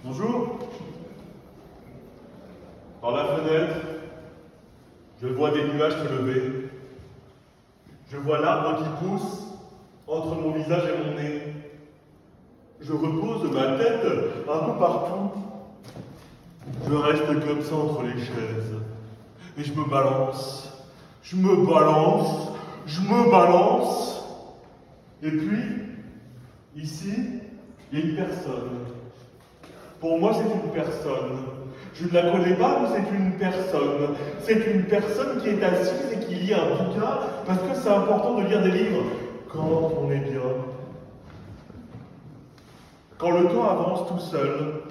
Bonjour. Par la fenêtre, je vois des nuages se lever. Je vois l'arbre qui pousse entre mon visage et mon nez. Je repose ma tête un peu partout. Je reste comme ça entre les chaises. Et je me balance. Je me balance. Je me balance. Et puis, ici, il y a une personne. Pour moi, c'est une personne. Je ne la connais pas, mais c'est une personne. C'est une personne qui est assise et qui lit un bouquin, parce que c'est important de lire des livres quand on est bien. Quand le temps avance tout seul.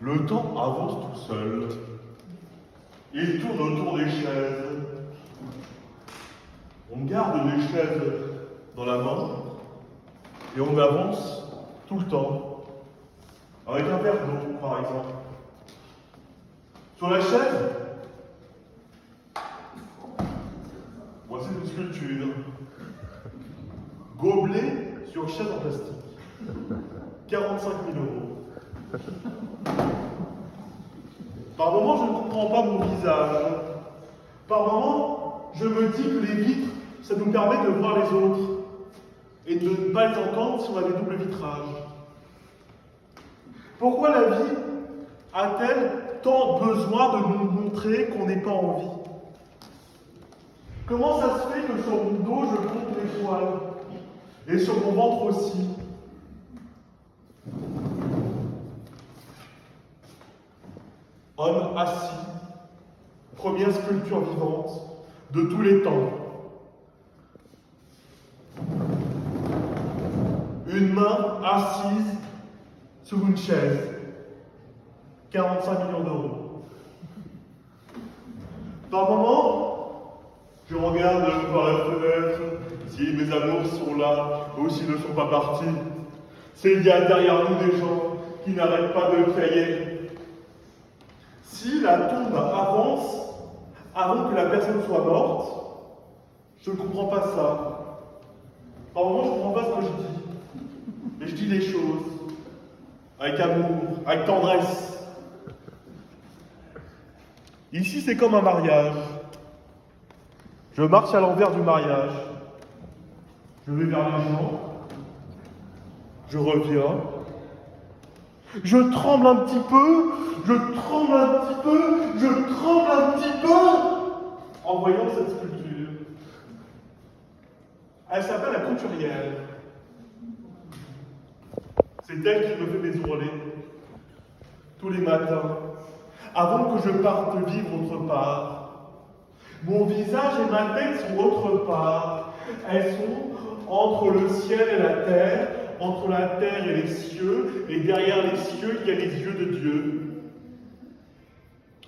Le temps avance tout seul. Il tourne autour des chaises. On garde les chaises dans la main et on avance tout le temps. Avec un verre d'eau, par exemple. Sur la chaise, voici une sculpture. Gobelet sur chaise en plastique. 45 000 €. Par moments, je ne comprends pas mon visage. Par moments, je me dis que les vitres, ça nous permet de voir les autres et de ne pas les entendre si on a des doubles vitrages. Pourquoi la vie a-t-elle tant besoin de nous montrer qu'on n'est pas en vie? Comment ça se fait que sur mon dos, je compte les poils et sur mon ventre aussi? Homme assis, première sculpture vivante de tous les temps. Une main assise sur une chaise. 45 millions d'euros. Par moment, je regarde par la fenêtre si mes amours sont là ou s'ils ne sont pas partis. S'il y a derrière nous des gens qui n'arrêtent pas de crier. Si la tombe avance avant que la personne soit morte, je ne comprends pas ça. Par moments, je ne comprends pas ce que je dis. Mais je dis les choses avec amour, avec tendresse. Ici, c'est comme un mariage. Je marche à l'envers du mariage. Je vais vers les gens. Je reviens. Je tremble un petit peu. Je tremble un petit peu. Je tremble un petit peu en voyant cette sculpture. Elle s'appelle la couturière. C'est elle qui me fait mes ourlets tous les matins, avant que je parte vivre autre part. Mon visage et ma tête sont autre part. Elles sont entre le ciel et la terre, entre la terre et les cieux, et derrière les cieux, il y a les yeux de Dieu.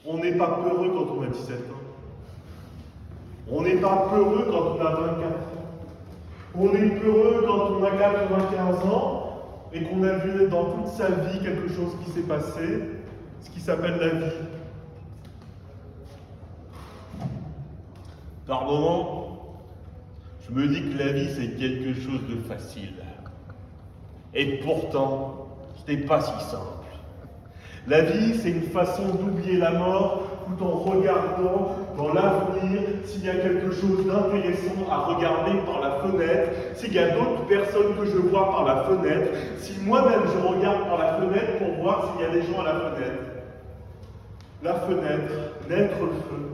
On n'est pas peureux quand on a 17 ans. On n'est pas peureux quand on a 24 ans. On est peureux quand on a 95 ans et qu'on a vu dans toute sa vie quelque chose qui s'est passé, ce qui s'appelle la vie. Par moments, je me dis que la vie c'est quelque chose de facile. Et pourtant, ce n'est pas si simple. La vie, c'est une façon d'oublier la mort tout en regardant dans l'avenir s'il y a quelque chose d'intéressant à regarder par la fenêtre, s'il y a d'autres personnes que je vois par la fenêtre, si moi-même je regarde par la fenêtre pour voir s'il y a des gens à la fenêtre. La fenêtre, naître le feu.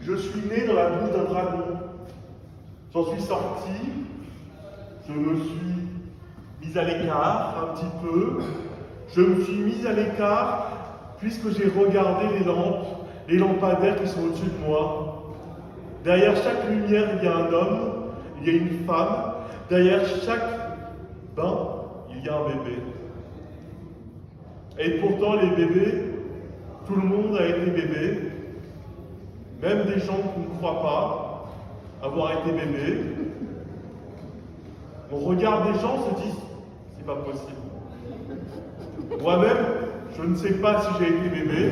Je suis né dans la boue d'un dragon. J'en suis sorti, je me suis mis à l'écart un petit peu. Je me suis mis à l'écart puisque j'ai regardé les lampadaires qui sont au-dessus de moi. Derrière chaque lumière, il y a un homme, il y a une femme. Derrière chaque bain, il y a un bébé. Et pourtant, les bébés, tout le monde a été bébé. Même des gens qui ne croient pas avoir été bébés. On regarde des gens, on se dit, c'est pas possible. Moi-même, je ne sais pas si j'ai été bébé,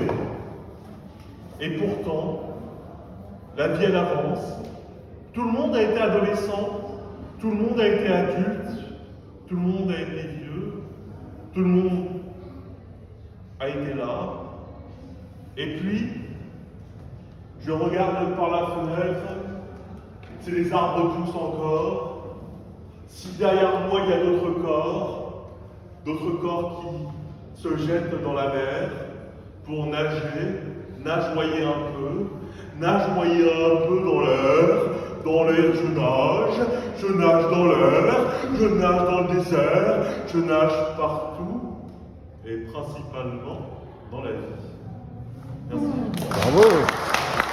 et pourtant, la vie elle avance. Tout le monde a été adolescent, tout le monde a été adulte, tout le monde a été vieux, tout le monde a été là. Et puis, je regarde par la fenêtre, si les arbres poussent encore, si derrière moi il y a d'autres corps qui se jettent dans la mer pour nageoyer un peu dans l'air je nage dans l'air, je nage dans le désert, je nage partout, et principalement dans la vie. Merci. Bravo.